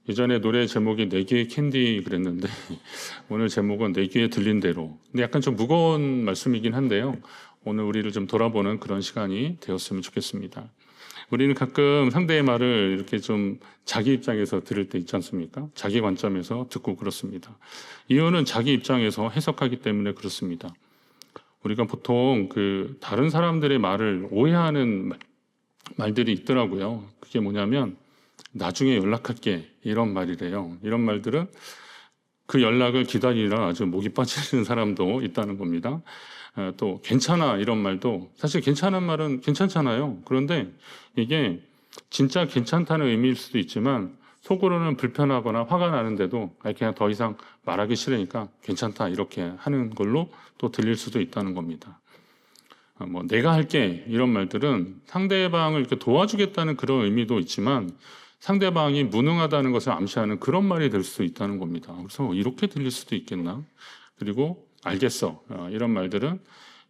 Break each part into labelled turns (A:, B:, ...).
A: 예전에 노래 제목이 내 귀에 캔디 그랬는데 오늘 제목은 내 귀에 들린 대로. 근데 약간 좀 무거운 말씀이긴 한데요. 오늘 우리를 좀 돌아보는 그런 시간이 되었으면 좋겠습니다. 우리는 가끔 상대의 말을 이렇게 좀 자기 입장에서 들을 때 있지 않습니까? 자기 관점에서 듣고 그렇습니다. 이유는 자기 입장에서 해석하기 때문에 그렇습니다. 우리가 보통 그 다른 사람들의 말을 오해하는 말들이 있더라고요. 그게 뭐냐면 나중에 연락할게 이런 말이래요. 이런 말들은 그 연락을 기다리라 아주 목이 빠지는 사람도 있다는 겁니다. 또 괜찮아 이런 말도 사실 괜찮은 말은 괜찮잖아요. 그런데 이게 진짜 괜찮다는 의미일 수도 있지만 속으로는 불편하거나 화가 나는데도 그냥 더 이상 말하기 싫으니까 괜찮다 이렇게 하는 걸로 또 들릴 수도 있다는 겁니다. 뭐 내가 할게 이런 말들은 상대방을 이렇게 도와주겠다는 그런 의미도 있지만 상대방이 무능하다는 것을 암시하는 그런 말이 될 수 있다는 겁니다. 그래서 이렇게 들릴 수도 있겠나? 그리고 알겠어. 이런 말들은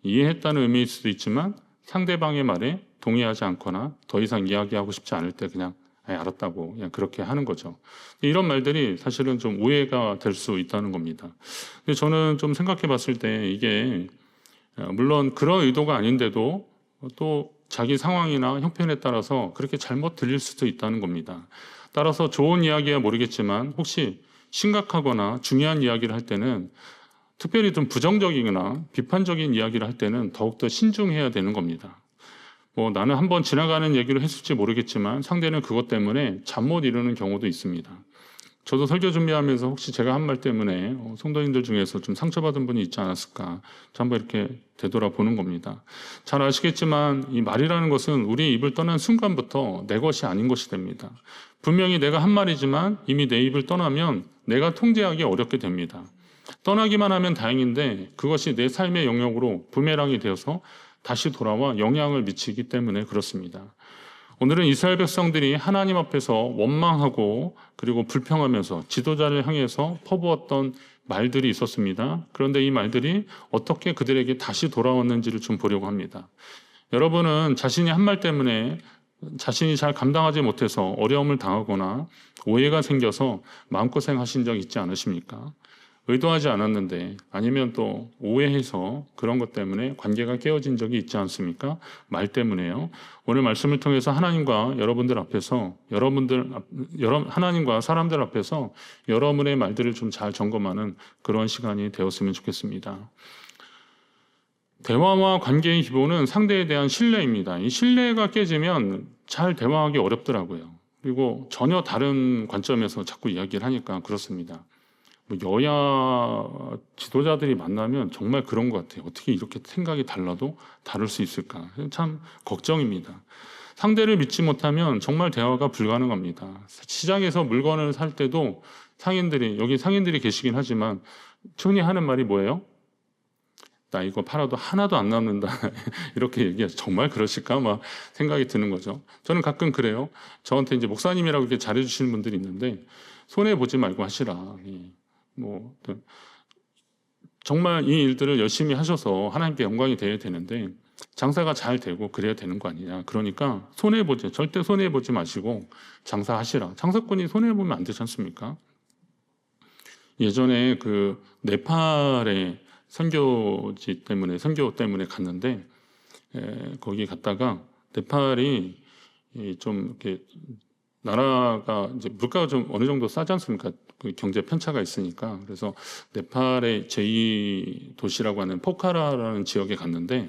A: 이해했다는 의미일 수도 있지만 상대방의 말에 동의하지 않거나 더 이상 이야기하고 싶지 않을 때 그냥 알았다고 그냥 그렇게 하는 거죠. 이런 말들이 사실은 좀 오해가 될 수 있다는 겁니다. 근데 저는 좀 생각해 봤을 때 이게 물론 그런 의도가 아닌데도 또 자기 상황이나 형편에 따라서 그렇게 잘못 들릴 수도 있다는 겁니다. 따라서 좋은 이야기야 모르겠지만 혹시 심각하거나 중요한 이야기를 할 때는 특별히 좀 부정적이거나 비판적인 이야기를 할 때는 더욱더 신중해야 되는 겁니다. 뭐 나는 한번 지나가는 얘기를 했을지 모르겠지만 상대는 그것 때문에 잠 못 이루는 경우도 있습니다. 저도 설교 준비하면서 혹시 제가 한 말 때문에 성도님들 중에서 좀 상처받은 분이 있지 않았을까 한번 이렇게 되돌아보는 겁니다. 잘 아시겠지만 이 말이라는 것은 우리 입을 떠난 순간부터 내 것이 아닌 것이 됩니다. 분명히 내가 한 말이지만 이미 내 입을 떠나면 내가 통제하기 어렵게 됩니다. 떠나기만 하면 다행인데 그것이 내 삶의 영역으로 부메랑이 되어서 다시 돌아와 영향을 미치기 때문에 그렇습니다. 오늘은 이스라엘 백성들이 하나님 앞에서 원망하고 그리고 불평하면서 지도자를 향해서 퍼부었던 말들이 있었습니다. 그런데 이 말들이 어떻게 그들에게 다시 돌아왔는지를 좀 보려고 합니다. 여러분은 자신이 한 말 때문에 자신이 잘 감당하지 못해서 어려움을 당하거나 오해가 생겨서 마음고생 하신 적 있지 않으십니까? 의도하지 않았는데 아니면 또 오해해서 그런 것 때문에 관계가 깨어진 적이 있지 않습니까? 말 때문에요. 오늘 말씀을 통해서 하나님과 여러분들 앞에서 하나님과 사람들 앞에서 여러분의 말들을 좀 잘 점검하는 그런 시간이 되었으면 좋겠습니다. 대화와 관계의 기본은 상대에 대한 신뢰입니다. 이 신뢰가 깨지면 잘 대화하기 어렵더라고요. 그리고 전혀 다른 관점에서 자꾸 이야기를 하니까 그렇습니다. 여야 지도자들이 만나면 정말 그런 것 같아요. 어떻게 이렇게 생각이 달라도 다를 수 있을까? 참 걱정입니다. 상대를 믿지 못하면 정말 대화가 불가능합니다. 시장에서 물건을 살 때도 여기 상인들이 계시긴 하지만 흔히 하는 말이 뭐예요? 나 이거 팔아도 하나도 안 남는다. 이렇게 얘기해서 정말 그러실까? 막 생각이 드는 거죠. 저는 가끔 그래요. 저한테 이제 목사님이라고 이렇게 잘해주시는 분들이 있는데 손해보지 말고 하시라. 정말 이 일들을 열심히 하셔서 하나님께 영광이 되어야 되는데 장사가 잘 되고 그래야 되는 거 아니냐. 그러니까 절대 손해보지 마시고 장사하시라. 장사꾼이 손해보면 안 되지 않습니까? 예전에 그 네팔에 선교 때문에 갔는데 거기 갔다가 네팔이 좀 이렇게 나라가 이제 물가가 좀 어느 정도 싸지 않습니까? 그 경제 편차가 있으니까. 그래서 네팔의 제2도시라고 하는 포카라라는 지역에 갔는데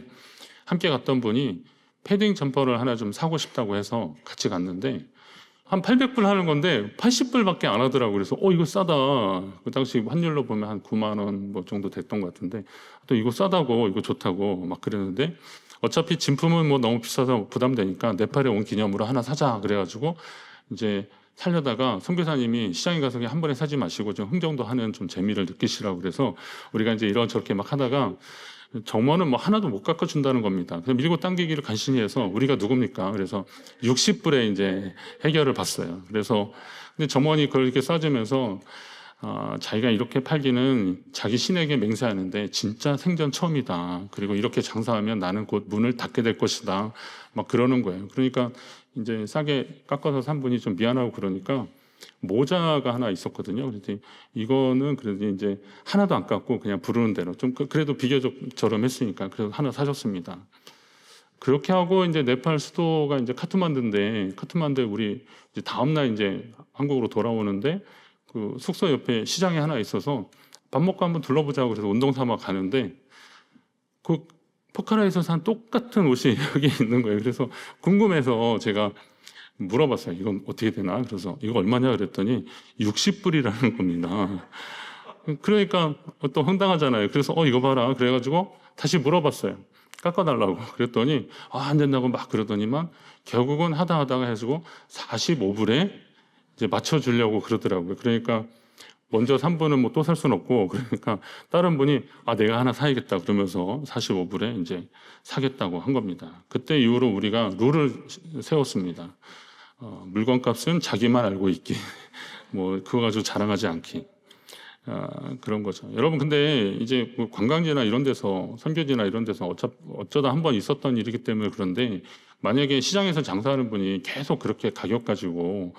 A: 함께 갔던 분이 패딩 점퍼를 하나 좀 사고 싶다고 해서 같이 갔는데 한 800불 하는 건데 80불밖에 안 하더라고요. 그래서 이거 싸다. 그 당시 환율로 보면 한 9만 원 뭐 정도 됐던 것 같은데 또 이거 싸다고 이거 좋다고 막 그랬는데 어차피 진품은 뭐 너무 비싸서 부담되니까 네팔에 온 기념으로 하나 사자 그래가지고 이제 살려다가 선교사님이 시장에 가서 그냥 한 번에 사지 마시고 좀 흥정도 하는 좀 재미를 느끼시라고 그래서 우리가 이제 이런저렇게 막 하다가 점원은 뭐 하나도 못 깎아준다는 겁니다. 그래서 밀고 당기기를 간신히 해서 우리가 누굽니까? 그래서 60불에 이제 해결을 봤어요. 그래서 근데 점원이 그걸 이렇게 싸주면서 자기가 이렇게 팔기는 자기 신에게 맹세하는데 진짜 생전 처음이다. 그리고 이렇게 장사하면 나는 곧 문을 닫게 될 것이다. 막 그러는 거예요. 그러니까 이제 싸게 깎아서 산 분이 좀 미안하고 그러니까 모자가 하나 있었거든요. 그랬더니 이거는 그래도 이제 하나도 안 깎고 그냥 부르는 대로 좀 그래도 비교적 저렴했으니까 그래서 하나 사줬습니다. 그렇게 하고 이제 네팔 수도가 이제 카트만두인데 카트만두에 우리 이제 다음 날 이제 한국으로 돌아오는데 그 숙소 옆에 시장이 하나 있어서 밥 먹고 한번 둘러보자고 그래서 운동 삼아 가는데 그 포카라에서 산 똑같은 옷이 여기 있는 거예요. 그래서 궁금해서 제가 물어봤어요. 이건 어떻게 되나? 그래서 이거 얼마냐 그랬더니 60불이라는 겁니다. 그러니까 또 황당하잖아요. 그래서 이거 봐라. 그래가지고 다시 물어봤어요. 깎아달라고. 그랬더니 안 된다고 막 그러더니만 결국은 하다가 해가지고 45불에 이제 맞춰주려고 그러더라고요. 그러니까 먼저 3분은 뭐 또 살 수는 없고 그러니까 다른 분이 내가 하나 사야겠다 그러면서 45불에 이제 사겠다고 한 겁니다. 그때 이후로 우리가 룰을 세웠습니다. 물건값은 자기만 알고 있기. 뭐 그거 가지고 자랑하지 않기. 그런 거죠. 여러분 근데 이제 뭐 관광지나 이런 데서 선교지나 이런 데서 어쩌다 한번 있었던 일이기 때문에 그런데 만약에 시장에서 장사하는 분이 계속 그렇게 가격 가지고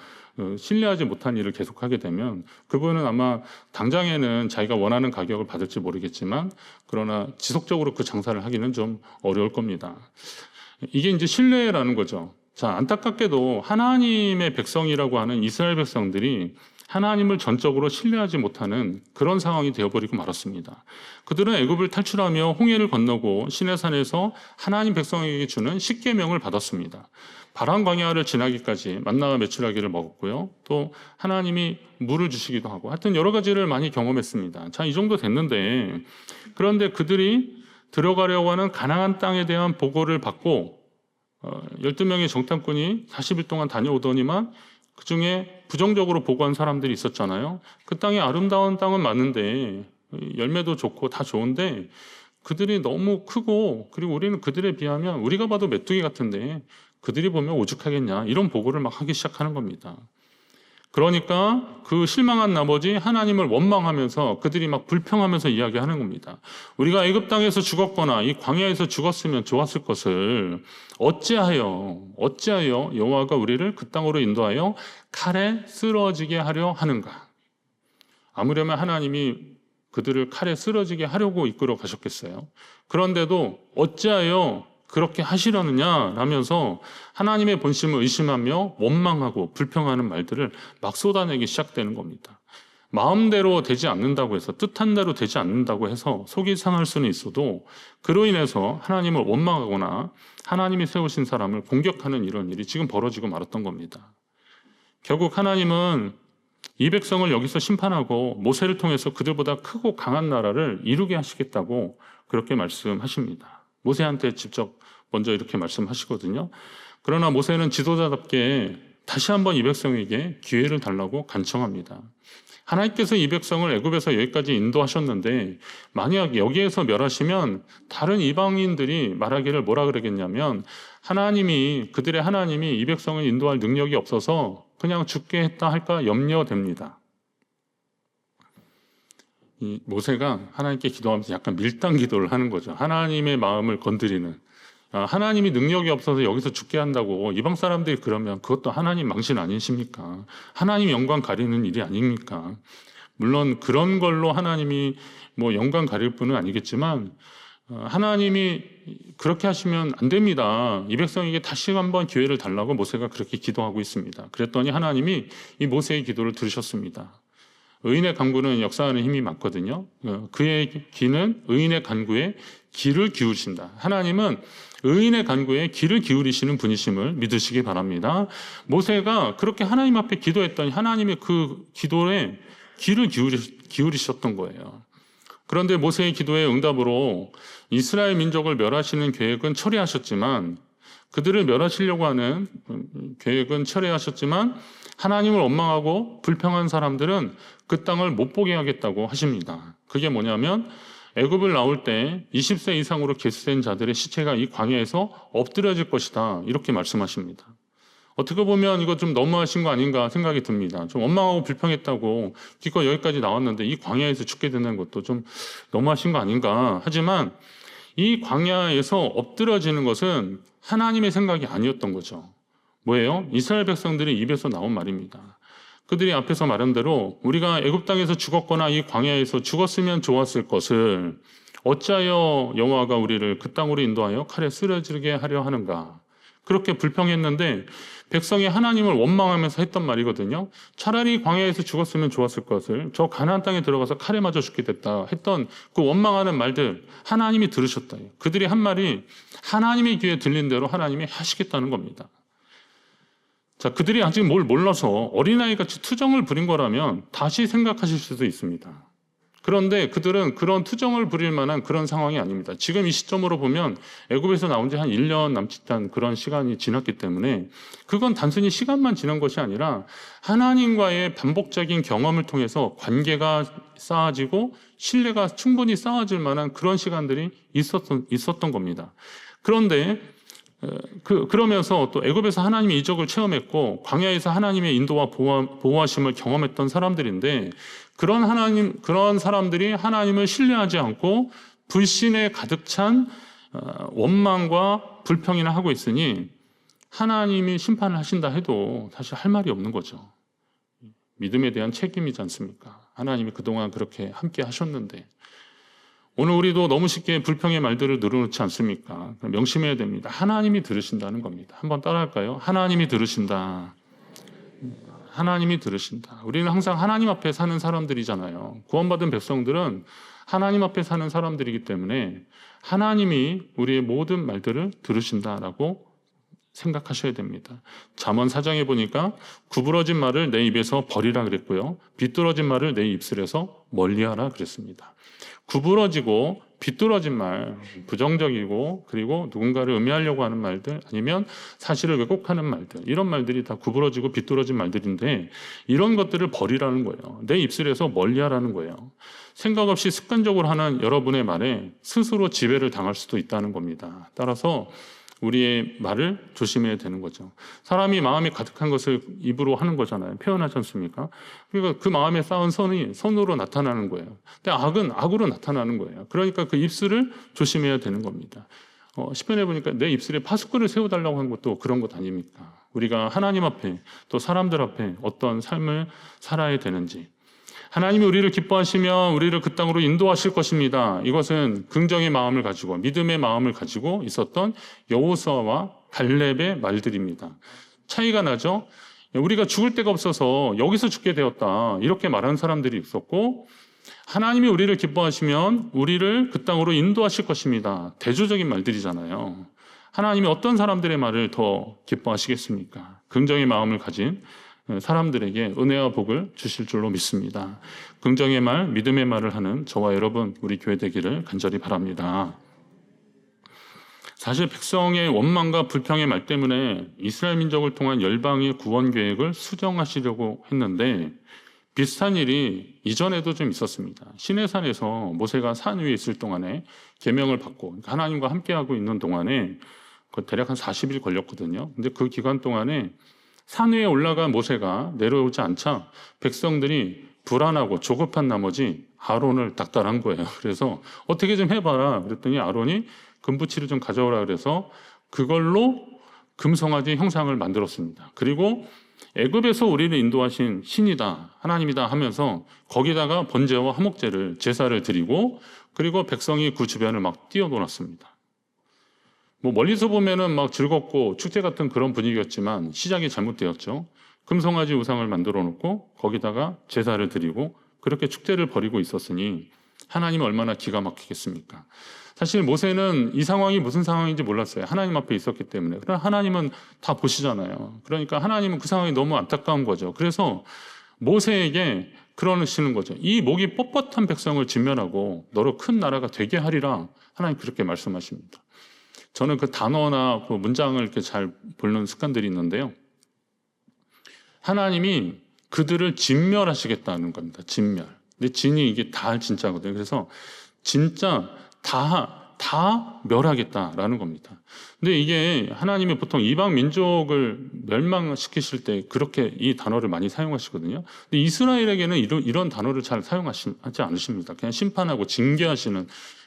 A: 신뢰하지 못한 일을 계속하게 되면 그분은 아마 당장에는 자기가 원하는 가격을 받을지 모르겠지만 그러나 지속적으로 그 장사를 하기는 좀 어려울 겁니다. 이게 이제 신뢰라는 거죠. 자, 안타깝게도 하나님의 백성이라고 하는 이스라엘 백성들이 하나님을 전적으로 신뢰하지 못하는 그런 상황이 되어버리고 말았습니다. 그들은 애굽을 탈출하며 홍해를 건너고 시내산에서 하나님 백성에게 주는 십계명을 받았습니다. 바람 광야를 지나기까지 만나와 메추라기를 먹었고요. 또 하나님이 물을 주시기도 하고 하여튼 여러 가지를 많이 경험했습니다. 자, 이 정도 됐는데 그런데 그들이 들어가려고 하는 가나안 땅에 대한 보고를 받고 12명의 정탐꾼이 40일 동안 다녀오더니만 그 중에 부정적으로 보고한 사람들이 있었잖아요. 그 땅이 아름다운 땅은 맞는데 열매도 좋고 다 좋은데 그들이 너무 크고 그리고 우리는 그들에 비하면 우리가 봐도 메뚜기 같은데 그들이 보면 오죽하겠냐 이런 보고를 막 하기 시작하는 겁니다. 그러니까 그 실망한 나머지 하나님을 원망하면서 그들이 막 불평하면서 이야기하는 겁니다. 우리가 애굽 땅에서 죽었거나 이 광야에서 죽었으면 좋았을 것을 어찌하여 여호와가 우리를 그 땅으로 인도하여 칼에 쓰러지게 하려 하는가? 아무려면 하나님이 그들을 칼에 쓰러지게 하려고 이끌어 가셨겠어요. 그런데도 어찌하여 그렇게 하시려느냐 라면서 하나님의 본심을 의심하며 원망하고 불평하는 말들을 막 쏟아내기 시작되는 겁니다. 마음대로 되지 않는다고 해서 뜻한 대로 되지 않는다고 해서 속이 상할 수는 있어도 그로 인해서 하나님을 원망하거나 하나님이 세우신 사람을 공격하는 이런 일이 지금 벌어지고 말았던 겁니다. 결국 하나님은 이 백성을 여기서 심판하고 모세를 통해서 그들보다 크고 강한 나라를 이루게 하시겠다고 그렇게 말씀하십니다. 모세한테 직접 먼저 이렇게 말씀하시거든요. 그러나 모세는 지도자답게 다시 한번 이 백성에게 기회를 달라고 간청합니다. 하나님께서 이 백성을 애굽에서 여기까지 인도하셨는데 만약 여기에서 멸하시면 다른 이방인들이 말하기를 뭐라 그러겠냐면 그들의 하나님이 이 백성을 인도할 능력이 없어서 그냥 죽게 했다 할까 염려됩니다. 이 모세가 하나님께 기도하면서 약간 밀당 기도를 하는 거죠. 하나님의 마음을 건드리는. 하나님이 능력이 없어서 여기서 죽게 한다고 이방 사람들이 그러면 그것도 하나님 망신 아니십니까? 하나님 영광 가리는 일이 아닙니까? 물론 그런 걸로 하나님이 뭐 영광 가릴 분은 아니겠지만 하나님이 그렇게 하시면 안 됩니다. 이 백성에게 다시 한번 기회를 달라고 모세가 그렇게 기도하고 있습니다. 그랬더니 하나님이 이 모세의 기도를 들으셨습니다. 의인의 간구는 역사하는 힘이 많거든요. 그의 귀는 의인의 간구에 귀를 기울이신다. 하나님은 의인의 간구에 귀를 기울이시는 분이심을 믿으시기 바랍니다. 모세가 그렇게 하나님 앞에 기도했더니 하나님이 그 기도에 귀를 기울이셨던 거예요. 그런데 모세의 기도의 응답으로 이스라엘 민족을 멸하시는 계획은 철회하셨지만 그들을 멸하시려고 하는 계획은 철회하셨지만 하나님을 원망하고 불평한 사람들은 그 땅을 못 보게 하겠다고 하십니다. 그게 뭐냐면 애굽을 나올 때 20세 이상으로 계수된 자들의 시체가 이 광야에서 엎드려질 것이다. 이렇게 말씀하십니다. 어떻게 보면 이거 좀 너무하신 거 아닌가 생각이 듭니다. 좀 원망하고 불평했다고 기껏 여기까지 나왔는데 이 광야에서 죽게 되는 것도 좀 너무하신 거 아닌가. 하지만 이 광야에서 엎드려지는 것은 하나님의 생각이 아니었던 거죠. 뭐예요? 이스라엘 백성들의 입에서 나온 말입니다. 그들이 앞에서 말한 대로 우리가 애굽 땅에서 죽었거나 이 광야에서 죽었으면 좋았을 것을 어찌하여 여호와가 우리를 그 땅으로 인도하여 칼에 쓰러지게 하려 하는가. 그렇게 불평했는데 백성이 하나님을 원망하면서 했던 말이거든요. 차라리 광야에서 죽었으면 좋았을 것을 저 가나안 땅에 들어가서 칼에 맞아 죽게 됐다 했던 그 원망하는 말들 하나님이 들으셨다. 그들이 한 말이 하나님의 귀에 들린 대로 하나님이 하시겠다는 겁니다. 자, 그들이 아직 뭘 몰라서 어린아이같이 투정을 부린 거라면 다시 생각하실 수도 있습니다. 그런데 그들은 그런 투정을 부릴 만한 그런 상황이 아닙니다. 지금 이 시점으로 보면 애굽에서 나온 지 한 1년 남짓한 그런 시간이 지났기 때문에 그건 단순히 시간만 지난 것이 아니라 하나님과의 반복적인 경험을 통해서 관계가 쌓아지고 신뢰가 충분히 쌓아질 만한 그런 시간들이 있었던 겁니다. 그런데 그러면서 또 애굽에서 하나님의 이적을 체험했고 광야에서 하나님의 인도와 보호하심을 경험했던 사람들인데 그런 사람들이 하나님을 신뢰하지 않고 불신에 가득 찬 원망과 불평이나 하고 있으니 하나님이 심판을 하신다 해도 사실 할 말이 없는 거죠. 믿음에 대한 책임이지 않습니까? 하나님이 그동안 그렇게 함께 하셨는데 오늘 우리도 너무 쉽게 불평의 말들을 늘어놓지 않습니까? 명심해야 됩니다. 하나님이 들으신다는 겁니다. 한번 따라할까요? 하나님이 들으신다. 하나님이 들으신다. 우리는 항상 하나님 앞에 사는 사람들이잖아요. 구원받은 백성들은 하나님 앞에 사는 사람들이기 때문에 하나님이 우리의 모든 말들을 들으신다라고 생각하셔야 됩니다. 잠언 4장에 보니까 구부러진 말을 내 입에서 버리라 그랬고요. 비뚤어진 말을 내 입술에서 멀리하라 그랬습니다. 구부러지고 비뚤어진 말, 부정적이고 그리고 누군가를 음해하려고 하는 말들 아니면 사실을 왜곡하는 말들 이런 말들이 다 구부러지고 비뚤어진 말들인데 이런 것들을 버리라는 거예요. 내 입술에서 멀리하라는 거예요. 생각 없이 습관적으로 하는 여러분의 말에 스스로 지배를 당할 수도 있다는 겁니다. 따라서 우리의 말을 조심해야 되는 거죠. 사람이 마음에 가득한 것을 입으로 하는 거잖아요. 표현하지 않습니까? 그러니까 그 마음에 쌓은 선이 선으로 나타나는 거예요. 근데 악은 악으로 나타나는 거예요. 그러니까 그 입술을 조심해야 되는 겁니다. 시편에 보니까 내 입술에 파수꾼을 세워달라고 한 것도 그런 것 아닙니까? 우리가 하나님 앞에 또 사람들 앞에 어떤 삶을 살아야 되는지 하나님이 우리를 기뻐하시며 우리를 그 땅으로 인도하실 것입니다. 이것은 긍정의 마음을 가지고 믿음의 마음을 가지고 있었던 여호수아와 갈렙의 말들입니다. 차이가 나죠? 우리가 죽을 데가 없어서 여기서 죽게 되었다. 이렇게 말하는 사람들이 있었고 하나님이 우리를 기뻐하시면 우리를 그 땅으로 인도하실 것입니다. 대조적인 말들이잖아요. 하나님이 어떤 사람들의 말을 더 기뻐하시겠습니까? 긍정의 마음을 가진 사람들에게 은혜와 복을 주실 줄로 믿습니다. 긍정의 말, 믿음의 말을 하는 저와 여러분, 우리 교회 되기를 간절히 바랍니다. 사실 백성의 원망과 불평의 말 때문에 이스라엘 민족을 통한 열방의 구원 계획을 수정하시려고 했는데 비슷한 일이 이전에도 좀 있었습니다. 시내산에서 모세가 산 위에 있을 동안에 계명을 받고 하나님과 함께하고 있는 동안에 대략 한 40일 걸렸거든요. 근데 그 기간 동안에 산 위에 올라간 모세가 내려오지 않자 백성들이 불안하고 조급한 나머지 아론을 닥달한 거예요. 그래서 어떻게 좀 해봐라 그랬더니 아론이 금부치를 좀 가져오라 그래서 그걸로 금송아지 형상을 만들었습니다. 그리고 애굽에서 우리를 인도하신 신이다 하나님이다 하면서 거기다가 번제와 화목제를 제사를 드리고 그리고 백성이 그 주변을 막 뛰어놀았습니다. 멀리서 보면은 막 즐겁고 축제 같은 그런 분위기였지만 시작이 잘못되었죠. 금송아지 우상을 만들어 놓고 거기다가 제사를 드리고 그렇게 축제를 벌이고 있었으니 하나님이 얼마나 기가 막히겠습니까? 사실 모세는 이 상황이 무슨 상황인지 몰랐어요. 하나님 앞에 있었기 때문에. 그러나 하나님은 다 보시잖아요. 그러니까 하나님은 그 상황이 너무 안타까운 거죠. 그래서 모세에게 그러시는 거죠. 이 목이 뻣뻣한 백성을 진멸하고 너로 큰 나라가 되게 하리라. 하나님 그렇게 말씀하십니다. 저는 그 단어나 그 문장을 이렇게 잘 보는 습관들이 있는데요. 하나님이 그들을 진멸하시겠다는 겁니다. 진멸. 근데 진이 이게 다 진짜거든요. 그래서 진짜 다 멸하겠다라는 겁니다. 근데 이게 하나님이 보통 이방 민족을 멸망시키실 때 그렇게 이 단어를 많이 사용하시거든요. 근데 이스라엘에게는 이런 단어를 잘 사용하지 않으십니다. 그냥 심판하고 징계하시는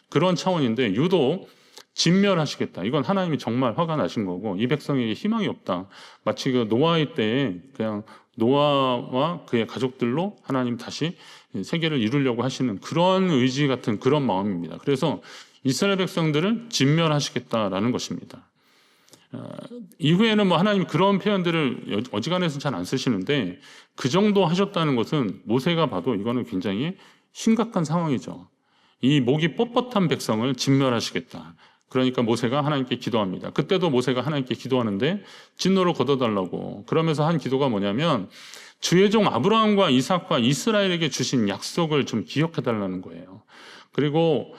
A: 그런 차원인데 유독 진멸하시겠다. 이건 하나님이 정말 화가 나신 거고 이 백성에게 희망이 없다. 마치 그 노아의 때에 그냥 노아와 그의 가족들로 하나님 다시 세계를 이루려고 하시는 그런 의지 같은 그런 마음입니다. 그래서 이스라엘 백성들을 진멸하시겠다라는 것입니다. 이후에는 뭐 하나님 그런 표현들을 어지간해서 잘 안 쓰시는데 그 정도 하셨다는 것은 모세가 봐도 이거는 굉장히 심각한 상황이죠. 이 목이 뻣뻣한 백성을 진멸하시겠다. 그러니까 모세가 하나님께 기도합니다. 그때도 모세가 하나님께 기도하는데 진노를 걷어달라고. 그러면서 한 기도가 뭐냐면 주의 종 아브라함과 이삭과 이스라엘에게 주신 약속을 좀 기억해달라는 거예요. 그리고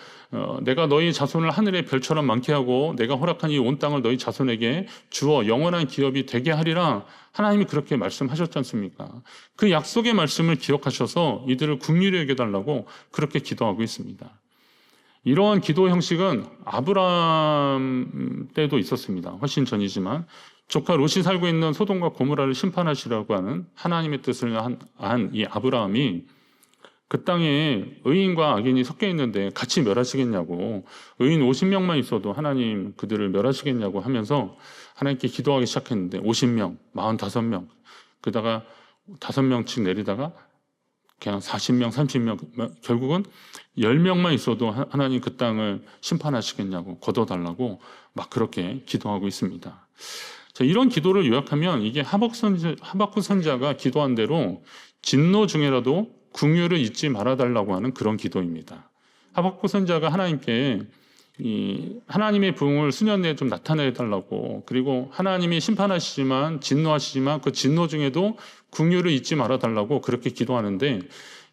A: 내가 너희 자손을 하늘의 별처럼 많게 하고 내가 허락한 이 온 땅을 너희 자손에게 주어 영원한 기업이 되게 하리라. 하나님이 그렇게 말씀하셨지 않습니까? 그 약속의 말씀을 기억하셔서 이들을 긍휼히 여겨달라고 그렇게 기도하고 있습니다. 이러한 기도 형식은 아브라함 때도 있었습니다. 훨씬 전이지만 조카 롯이 살고 있는 소돔과 고모라를 심판하시라고 하는 하나님의 뜻을 한 이 아브라함이 그 땅에 의인과 악인이 섞여 있는데 같이 멸하시겠냐고, 의인 50명만 있어도 하나님 그들을 멸하시겠냐고 하면서 하나님께 기도하기 시작했는데 50명, 45명, 그러다가 5명씩 내리다가 그냥 40명, 30명, 결국은 10명만 있어도 하나님 그 땅을 심판하시겠냐고, 걷어달라고 막 그렇게 기도하고 있습니다. 자, 이런 기도를 요약하면 이게 하박국 선지자가 기도한 대로 진노 중에라도 긍휼을 잊지 말아달라고 하는 그런 기도입니다. 하박국 선지자가 하나님께 하나님의 부흥을 수년 내에 좀 나타내달라고, 그리고 하나님이 심판하시지만 진노하시지만 그 진노 중에도 긍휼을 잊지 말아달라고 그렇게 기도하는데,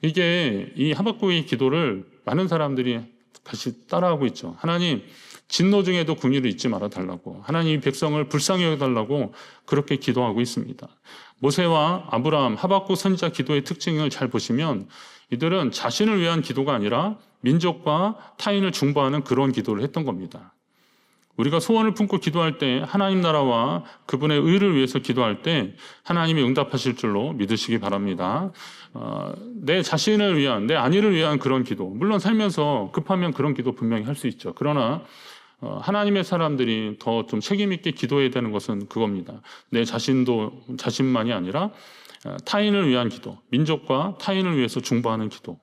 A: 이게 이 하박국의 기도를 많은 사람들이 같이 따라하고 있죠. 하나님 진노 중에도 긍휼을 잊지 말아달라고, 하나님 백성을 불쌍히 여겨달라고 그렇게 기도하고 있습니다. 모세와 아브라함, 하박국 선지자 기도의 특징을 잘 보시면 이들은 자신을 위한 기도가 아니라 민족과 타인을 중보하는 그런 기도를 했던 겁니다. 우리가 소원을 품고 기도할 때 하나님 나라와 그분의 의를 위해서 기도할 때 하나님이 응답하실 줄로 믿으시기 바랍니다. 내 자신을 위한, 내 안위를 위한 그런 기도, 물론 살면서 급하면 그런 기도 분명히 할 수 있죠. 그러나 하나님의 사람들이 더 좀 책임 있게 기도해야 되는 것은 그겁니다. 내 자신만이 아니라 타인을 위한 기도, 민족과 타인을 위해서 중보하는 기도,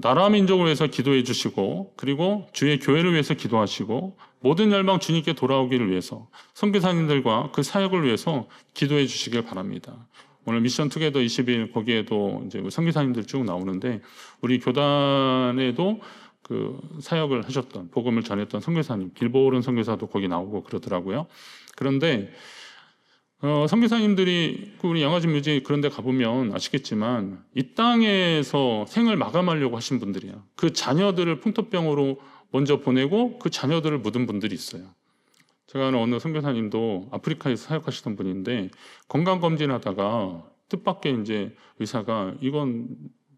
A: 나라 민족을 위해서 기도해 주시고, 그리고 주의 교회를 위해서 기도하시고, 모든 열방 주님께 돌아오기를 위해서 선교사님들과 그 사역을 위해서 기도해 주시길 바랍니다. 오늘 미션 투게더 20일 거기에도 이제 선교사님들 쭉 나오는데, 우리 교단에도 그 사역을 하셨던, 복음을 전했던 선교사님, 길보른 선교사도 거기 나오고 그러더라고요. 그런데 선교사님들이 우리 양화진 묘지 그런 데 가보면 아시겠지만 이 땅에서 생을 마감하려고 하신 분들이야. 그 자녀들을 풍토병으로 먼저 보내고 그 자녀들을 묻은 분들이 있어요. 제가 아는 어느 선교사님도 아프리카에서 사역하시던 분인데 건강검진하다가 뜻밖의 이제 의사가 이건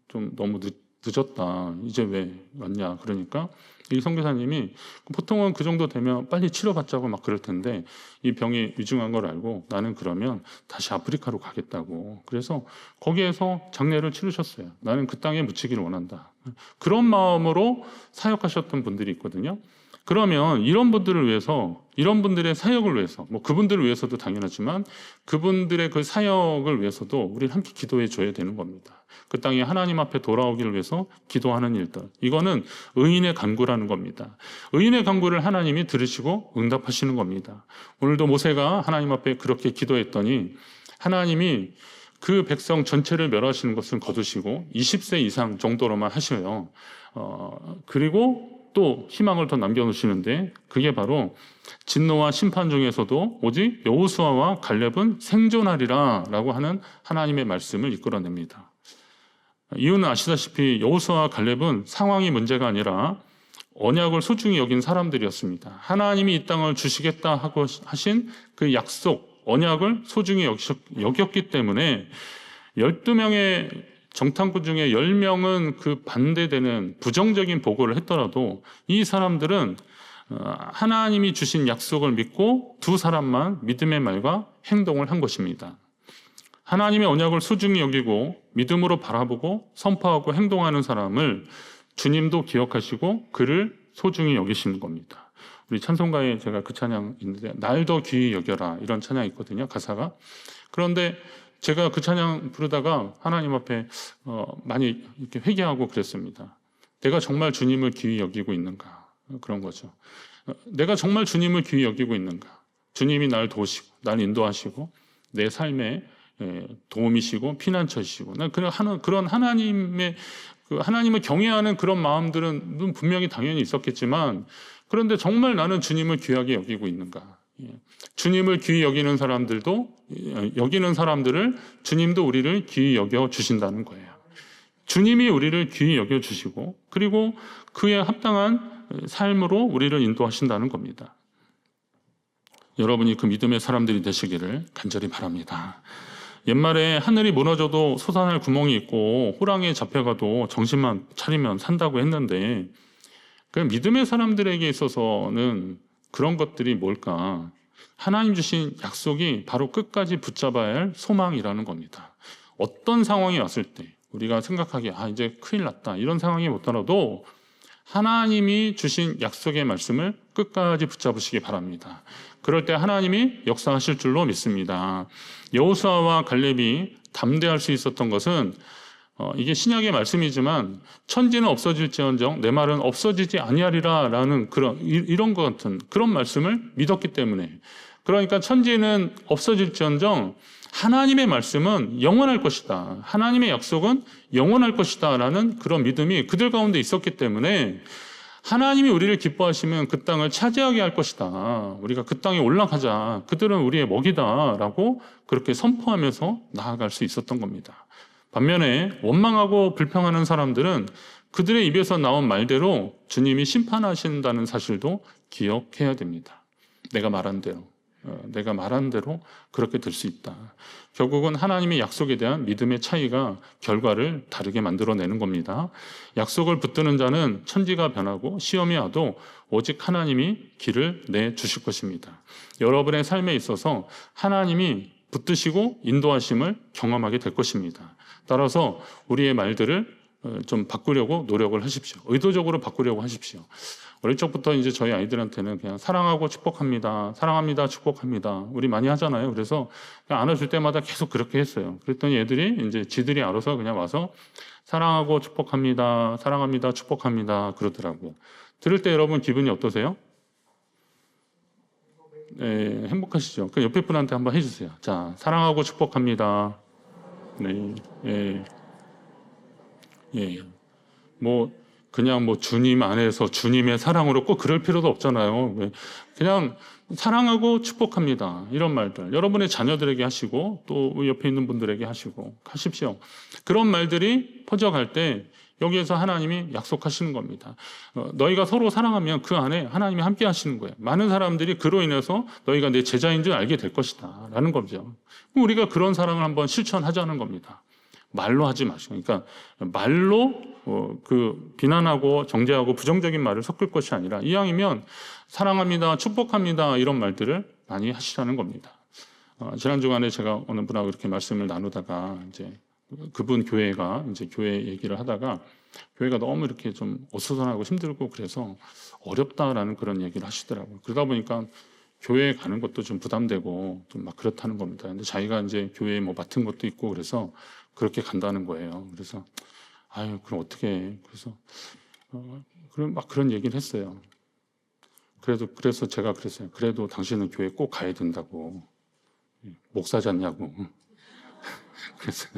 A: 좀 너무 늦었다. 이제 왜 왔냐. 그러니까 이 선교사님이 보통은 그 정도 되면 빨리 치료받자고 막 그럴 텐데 이 병이 위중한 걸 알고 나는 그러면 다시 아프리카로 가겠다고. 그래서 거기에서 장례를 치르셨어요. 나는 그 땅에 묻히기를 원한다. 그런 마음으로 사역하셨던 분들이 있거든요. 그러면 이런 분들을 위해서, 이런 분들의 사역을 위해서, 뭐 그분들을 위해서도 당연하지만 그분들의 그 사역을 위해서도 우리 함께 기도해 줘야 되는 겁니다. 그 땅에 하나님 앞에 돌아오기를 위해서 기도하는 일들, 이거는 의인의 간구라는 겁니다. 의인의 간구를 하나님이 들으시고 응답하시는 겁니다. 오늘도 모세가 하나님 앞에 그렇게 기도했더니 하나님이 그 백성 전체를 멸하시는 것은 거두시고 20세 이상 정도로만 하셔요. 그리고 또 희망을 더 남겨놓으시는데 그게 바로 진노와 심판 중에서도 오직 여호수아와 갈렙은 생존하리라 라고 하는 하나님의 말씀을 이끌어냅니다. 이유는 아시다시피 여호수아와 갈렙은 상황이 문제가 아니라 언약을 소중히 여긴 사람들이었습니다. 하나님이 이 땅을 주시겠다 하고 하신 그 약속, 언약을 소중히 여겼기 때문에 12명의 정탐꾼 중에 10명은 그 반대되는 부정적인 보고를 했더라도 이 사람들은 하나님이 주신 약속을 믿고 두 사람만 믿음의 말과 행동을 한 것입니다. 하나님의 언약을 소중히 여기고 믿음으로 바라보고 선포하고 행동하는 사람을 주님도 기억하시고 그를 소중히 여기시는 겁니다. 우리 찬송가에 제가 그 찬양 있는데 날 더 귀히 여겨라 이런 찬양이 있거든요. 가사가. 그런데 제가 그 찬양 부르다가 하나님 앞에 많이 이렇게 회개하고 그랬습니다. 내가 정말 주님을 귀히 여기고 있는가? 그런 거죠. 내가 정말 주님을 귀히 여기고 있는가? 주님이 날 도우시고 날 인도하시고 내 삶에 도움이시고 피난처시고 난 그런 하나님을 경외하는 그런 마음들은 분명히 당연히 있었겠지만, 그런데 정말 나는 주님을 귀하게 여기고 있는가? 주님을 귀히 여기는 사람들을 주님도 우리를 귀히 여겨 주신다는 거예요. 주님이 우리를 귀히 여겨 주시고 그리고 그에 합당한 삶으로 우리를 인도하신다는 겁니다. 여러분이 그 믿음의 사람들이 되시기를 간절히 바랍니다. 옛말에 하늘이 무너져도 솟아날 구멍이 있고 호랑이에 잡혀가도 정신만 차리면 산다고 했는데, 그 믿음의 사람들에게 있어서는 그런 것들이 뭘까? 하나님 주신 약속이 바로 끝까지 붙잡아야 할 소망이라는 겁니다. 어떤 상황이 왔을 때 우리가 생각하기에 이제 큰일 났다 이런 상황이 못하더라도 하나님이 주신 약속의 말씀을 끝까지 붙잡으시기 바랍니다. 그럴 때 하나님이 역사하실 줄로 믿습니다. 여호수아와 갈렙이 담대할 수 있었던 것은 이게 신약의 말씀이지만 천지는 없어질지언정 내 말은 없어지지 아니하리라 라는 이런 것 같은 그런 말씀을 믿었기 때문에, 그러니까 천지는 없어질지언정 하나님의 말씀은 영원할 것이다, 하나님의 약속은 영원할 것이다 라는 그런 믿음이 그들 가운데 있었기 때문에 하나님이 우리를 기뻐하시면 그 땅을 차지하게 할 것이다, 우리가 그 땅에 올라가자, 그들은 우리의 먹이다 라고 그렇게 선포하면서 나아갈 수 있었던 겁니다. 반면에 원망하고 불평하는 사람들은 그들의 입에서 나온 말대로 주님이 심판하신다는 사실도 기억해야 됩니다. 내가 말한 대로 그렇게 될 수 있다. 결국은 하나님의 약속에 대한 믿음의 차이가 결과를 다르게 만들어내는 겁니다. 약속을 붙드는 자는 천지가 변하고 시험이 와도 오직 하나님이 길을 내주실 것입니다. 여러분의 삶에 있어서 하나님이 붙드시고 인도하심을 경험하게 될 것입니다. 따라서 우리의 말들을 좀 바꾸려고 노력을 하십시오. 의도적으로 바꾸려고 하십시오. 어릴 적부터 이제 저희 아이들한테는 그냥 사랑하고 축복합니다, 사랑합니다, 축복합니다, 우리 많이 하잖아요. 그래서 안아줄 때마다 계속 그렇게 했어요. 그랬더니 애들이 이제 지들이 알아서 그냥 와서 사랑하고 축복합니다, 사랑합니다, 축복합니다 그러더라고요. 들을 때 여러분 기분이 어떠세요? 네, 행복하시죠? 그 옆에 분한테 한번 해주세요. 자, 사랑하고 축복합니다. 네, 그냥 주님 안에서 주님의 사랑으로 꼭 그럴 필요도 없잖아요. 그냥 사랑하고 축복합니다, 이런 말들 여러분의 자녀들에게 하시고 또 옆에 있는 분들에게 하십시오. 그런 말들이 퍼져갈 때 여기에서 하나님이 약속하시는 겁니다. 너희가 서로 사랑하면 그 안에 하나님이 함께 하시는 거예요. 많은 사람들이 그로 인해서 너희가 내 제자인 줄 알게 될 것이다 라는 거죠. 우리가 그런 사랑을 한번 실천하자는 겁니다. 말로 하지 마시고, 그러니까 말로 비난하고 정죄하고 부정적인 말을 섞을 것이 아니라 이왕이면 사랑합니다, 축복합니다 이런 말들을 많이 하시라는 겁니다. 지난 주간에 제가 어느 분하고 이렇게 말씀을 나누다가 이제 그분 교회가 이제 교회 얘기를 하다가 교회가 너무 이렇게 좀 어수선하고 힘들고 그래서 어렵다라는 그런 얘기를 하시더라고요. 그러다 보니까 교회에 가는 것도 좀 부담되고 좀 막 그렇다는 겁니다. 근데 자기가 이제 교회에 맡은 것도 있고 그래서 그렇게 간다는 거예요. 그래서 그럼 어떻게 해? 그래서 그럼 막 그런 얘기를 했어요. 그래서 제가 그랬어요. 그래도 당신은 교회 꼭 가야 된다고. 목사잖냐고. 그래서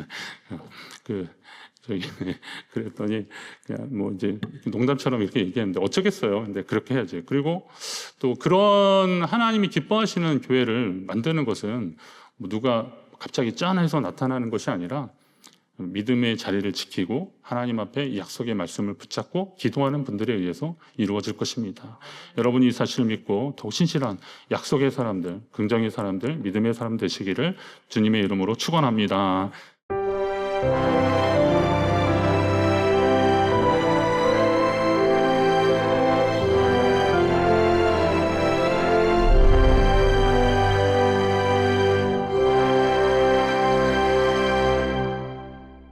A: 그랬더니 그냥 이제 농담처럼 이렇게 얘기했는데 어쩌겠어요. 근데 그렇게 해야지. 그리고 또 그런 하나님이 기뻐하시는 교회를 만드는 것은 누가 갑자기 짠해서 나타나는 것이 아니라 믿음의 자리를 지키고 하나님 앞에 약속의 말씀을 붙잡고 기도하는 분들에 의해서 이루어질 것입니다. 여러분이 이 사실을 믿고 더욱 신실한 약속의 사람들, 긍정의 사람들, 믿음의 사람 되시기를 주님의 이름으로 축원합니다.